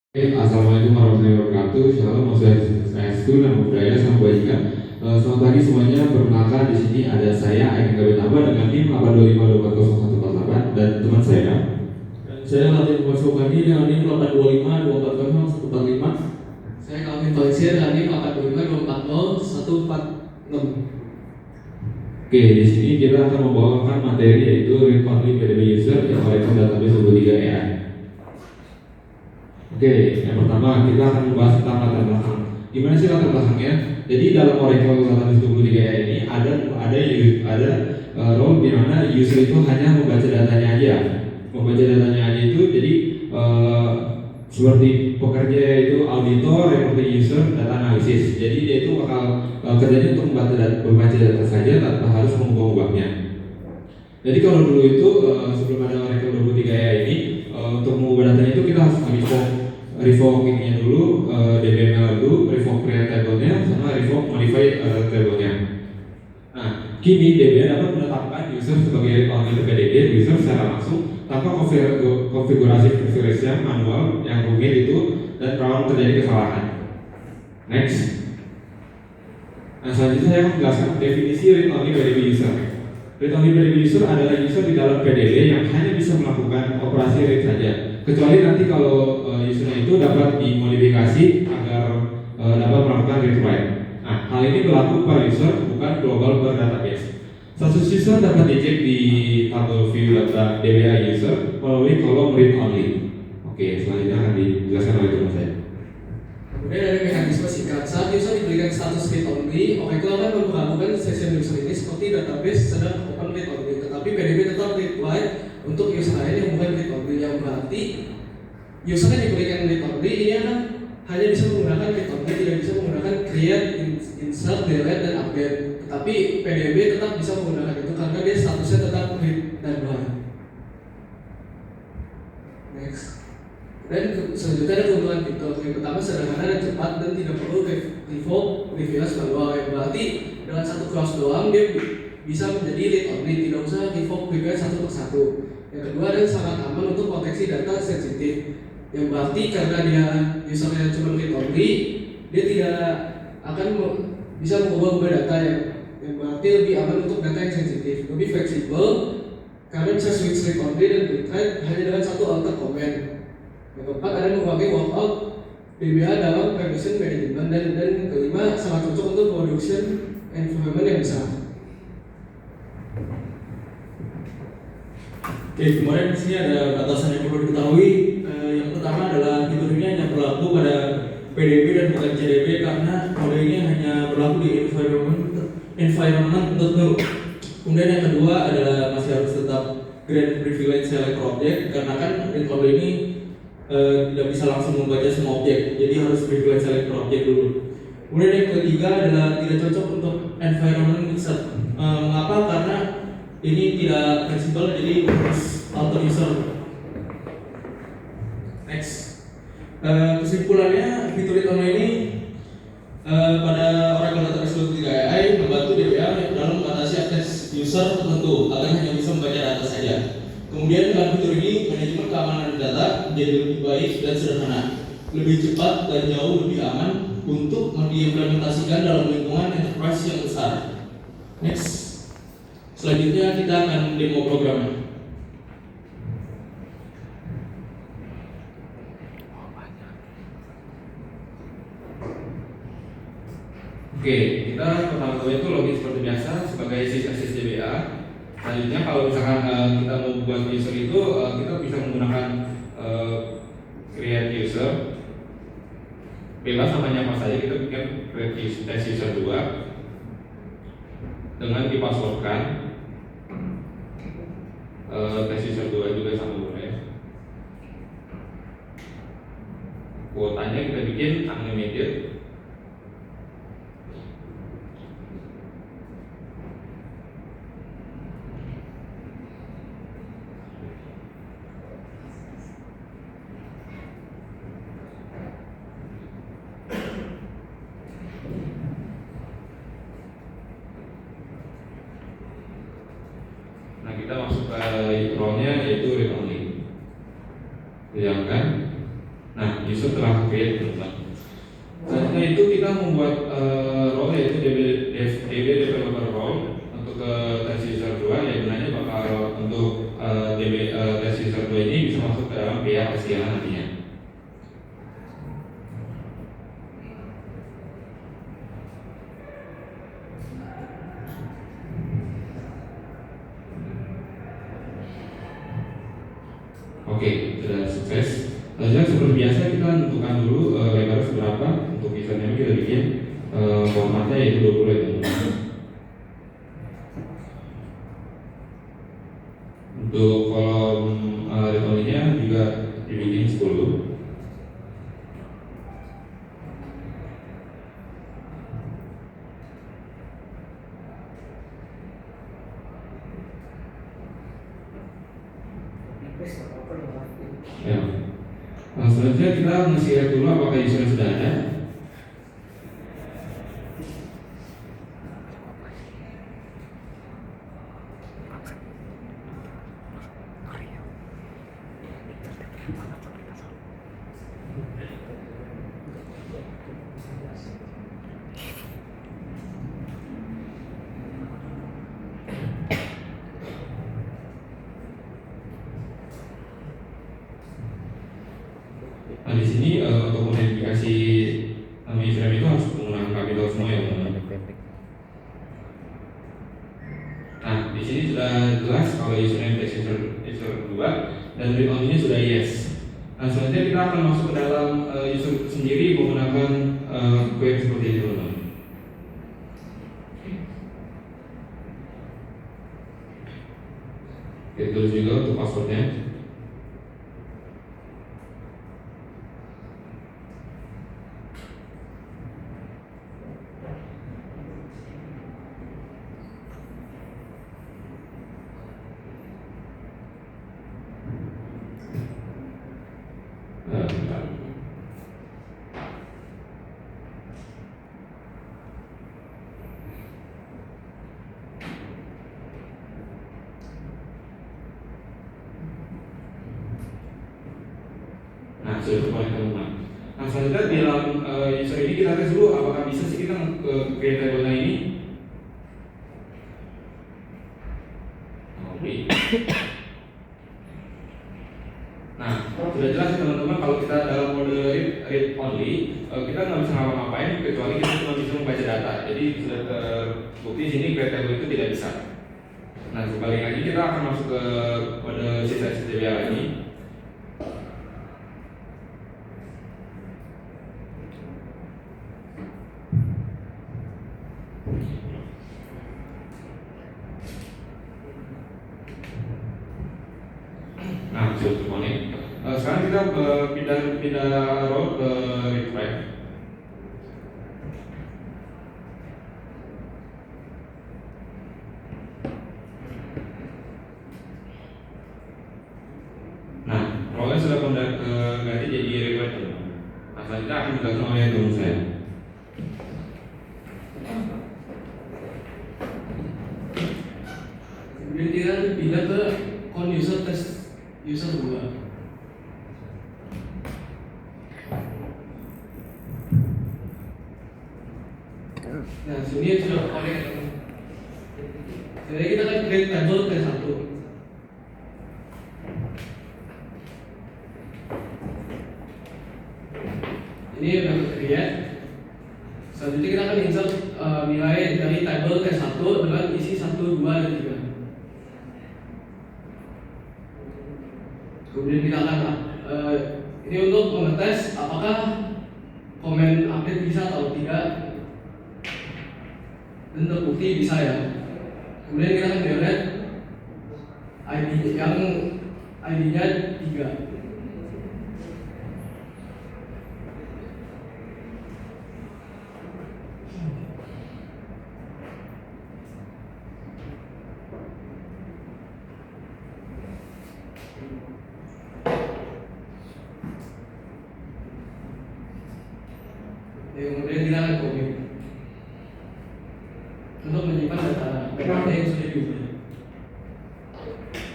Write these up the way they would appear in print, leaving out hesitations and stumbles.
Assalamualaikum warahmatullahi wabarakatuh. Shalom, saya Stu, nama budaya sama bajikan. Selamat pagi semuanya. Perkenalkan di sini ada saya Aing Gawin Abah dengan NIM 825240148 dan teman saya. Dan saya Latif Wasokani dengan NIM 825240145. Saya Calvin Valencia dengan NIM 825240146. Oke, di sini kita akan membawakan materi yaitu read only PDB user yang Oracle Database 23 AI. Oke, yang pertama kita akan membahas tentang latar belakang. Gimana sih latar belakangnya? Jadi dalam Oracle Database 23 AI ini ada role di mana user itu hanya membaca datanya aja. Membaca datanya aja itu jadi seperti pekerja itu auditor, reporting user, data analisis. Jadi dia itu bakal kerjanya untuk membaca data saja tanpa harus mengubah-ubahnya. Jadi kalau dulu itu sebelum ada Oracle 23 AI ini untuk mengubah datanya itu kita harus revoke ininya dulu, DBML dulu, revoke create table-nya, sama revoke modify table-nya. Nah, kini DBA dapat menetapkan user sebagai owner PDB user secara langsung tanpa konfigurasi yang manual yang rumit itu dan rawan terjadi kesalahan. Next. Nah, selanjutnya saya akan menjelaskan definisi read only PDB user. Read only PDB user adalah user di dalam PDB yang hanya bisa melakukan operasi read saja, kecuali nanti kalau usernya itu dapat dimodifikasi agar dapat melakukan read write. Nah, hal ini berlaku per user, bukan global per database. Status user dapat dicek di tabel view data DBA user melalui kolom read only. Oke, selanjutnya akan dijelaskan oleh teman saya. Kemudian ada mekanisme singkat. Saat user diberikan status read only, Oracle akan memperlakukan session user ini seperti database sedang open read only, tetapi PDB tetap read write untuk user lain yang bukan read only, yang berarti user yang diberikan read only ini akan hanya bisa menggunakan read only, tidak bisa menggunakan create, insert, delete, dan update. Tetapi PDB tetap bisa menggunakan itu karena dia statusnya tetap read dan write. Next. Dan selanjutnya ada keuntungan fitur. Yang pertama sederhana dan cepat dan tidak perlu revoke previous manual. Yang berarti dengan satu clause doang dia bisa menjadi read only, tidak usah revoke previous satu persatu. Yang kedua ada sangat aman untuk proteksi data sensitif. Yang berarti karena dia usernya cuma read only, dia tidak akan bisa mengubah data yang berarti lebih aman untuk data yang sensitif, lebih fleksibel karena bisa switch read only dan read write hanya dengan satu alter comment. Yang keempat ada memakai workout DBA dalam permission management, dan yang kelima sangat cocok untuk production environment yang besar. Oke, kemarin di sini ada batasan yang perlu diketahui. Yang pertama adalah fitur ini hanya berlaku pada PDB dan bukan CDB karena mode ini hanya berlaku di environment tertentu. Kemudian yang kedua adalah masih harus tetap grant privilege select object karena kan read only ini tidak bisa langsung membaca semua objek, jadi harus privilege select object dulu. Kemudian yang ketiga adalah tidak cocok untuk environment mixed. Mengapa? Karena ini tidak fleksibel, jadi harus auto user. Next. Kesimpulannya fitur read only ini pada Oracle Database 23 AI membantu DBA dalam membatasi akses user tertentu agar hanya bisa membaca data saja. Kemudian dengan fitur ini manajemen keamanan data jadi lebih baik dan sederhana, lebih cepat dan jauh lebih aman untuk diimplementasikan dalam lingkungan enterprise yang besar. Next. Selanjutnya kita akan demo programnya. Oke, kita pertama-tama itu login seperti biasa sebagai sys DBA. Selanjutnya kalau misalkan kita mau buat user itu kita bisa menggunakan create user. Bebas namanya apa saja, kita bikin create test user 2 dengan dipasswordkan. Test user 2 juga sama boleh. Kuotanya kita bikin unlimited. Nah, kita masuk ke role-nya yaitu read only. Diamkan. Nah, user user telah create teman-teman. Selanjutnya itu kita membuat role yaitu DB developer role untuk ke test user 2 yang gunanya bakal untuk DB test user 2 ini bisa masuk ke dalam PA SQL nantinya. Oke, sudah sukses. Selanjutnya seperti biasa kita tentukan dulu lebar seberapa untuk username kita bikin formatnya yaitu 20 ya teman-teman. Untuk kolom return-nya juga dibikin 10. Ya. Selanjutnya kita mesti lihat dulu apakah user sudah ada. Nah di sini untuk modifikasi nama username itu harus menggunakan capital semua ya teman-teman. Nah di sini sudah jelas kalau username text user 2 dan read only-nya sudah yes. Nah selanjutnya kita akan masuk ke dalam user sendiri menggunakan query seperti ini teman-teman. Kita tulis juga untuk passwordnya. Nah, sudah terkonek teman-teman. Nah, selanjutnya di dalam user ini kita tes dulu apakah bisa sih kita create table-nya ini. Oke. Nah, sudah jelas teman-teman kalau kita dalam mode read only, kita nggak bisa ngapa-ngapain kecuali kita cuma bisa membaca data. Jadi sudah terbukti di sini create table itu tidak bisa. Nah, kembali lagi kita akan masuk ke mode sisa STBA ini. Nah, sudah terkonek. Sekarang kita pindah role ke retrieve. Nah, role-nya sudah ganti jadi retrieve. Nah, selanjutnya akan dilakukan oleh teman saya. Kemudian kita pindah ke con user test user 2. Nah, sini sudah connect. Jadi kita akan create table T1. Ini udah create. Selanjutnya kita akan insert nilai dari table T1 dengan isi 1, 2, dan 3. Kemudian kita akan ini untuk mengetes apakah komen update bisa atau tidak, dan terbukti bisa ya. Kemudian kita akan delete ID yang ID-nya 3. Kemudian kita akan commit untuk menyimpan data yang sudah diubah.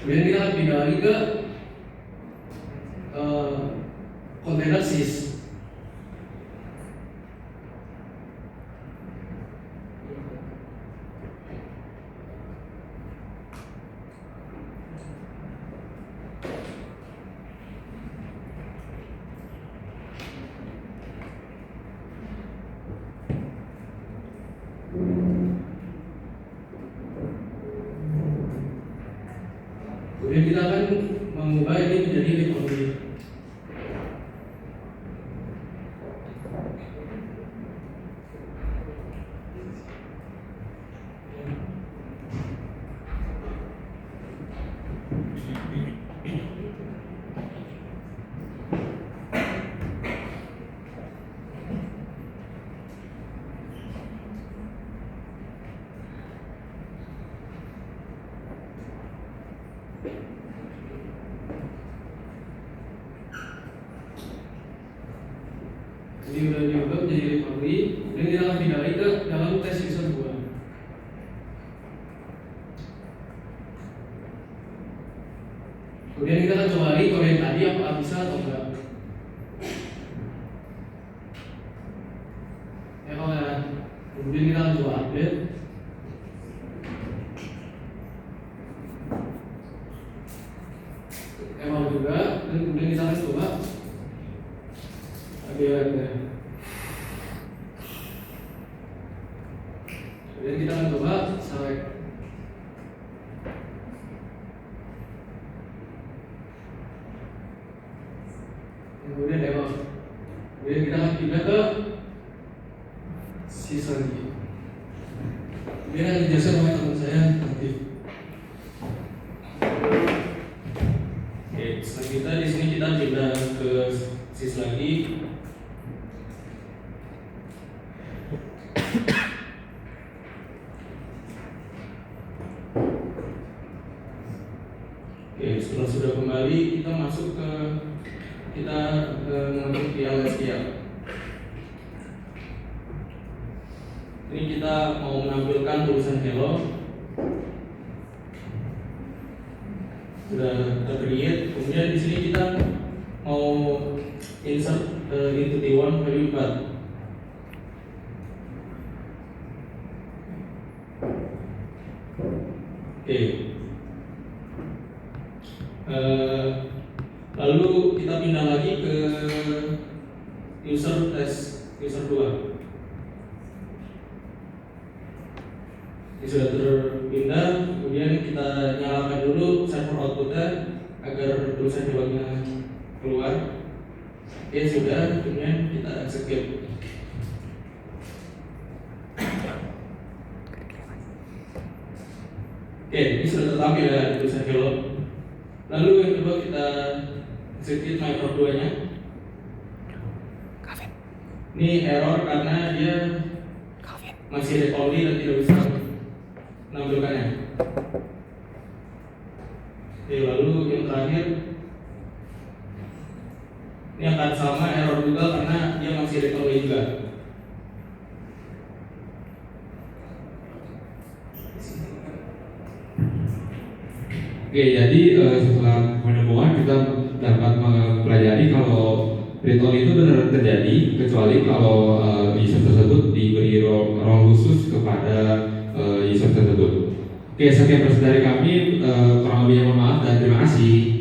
Kemudian kita akan pindah lagi ke kontainer sys. Jadi udah diubah menjadi recovery, dan kita akan pindah lagi ke dalam tes user 2. Kemudian kita akan coba lagi kode yang tadi apakah bisa atau enggak. Ya kawan, kemudian kita akan coba update. Emang juga, dan kemudian kita akan coba update. Kemudian kita akan coba select. Kemudian emang, kemudian kita akan pindah ke sisa lagi. Kemudian ada jasa oleh teman saya nanti. Oke, selanjutnya di sini kita pindah ke sis lagi. Oke, setelah sudah kembali kita masuk ke mengetik di LSTM. Ini kita mau menampilkan tulisan hello. Sudah tercreate. Kemudian di sini kita mau insert into T1 value 4. Oke. Lalu kita pindah lagi ke user 2. Ini sudah terpindah, kemudian kita nyalakan dulu server outputnya agar tulisan debugnya keluar. Oke, sudah, kemudian kita execute. Oke, ini sudah tertampil ya tulisan hello. Lalu yang kedua kita execute micro 2 nya. Ini error karena dia masih read only dan tidak bisa menampilkannya. Oke, lalu yang terakhir ini akan sama error juga karena dia masih read only juga. Oke, jadi setelah penemuan kita dapat mempelajari kalau read only itu benar terjadi kecuali kalau user tersebut diberi role khusus kepada user tersebut. Oke, sekian dari kami, kurang lebihnya mohon maaf dan terima kasih.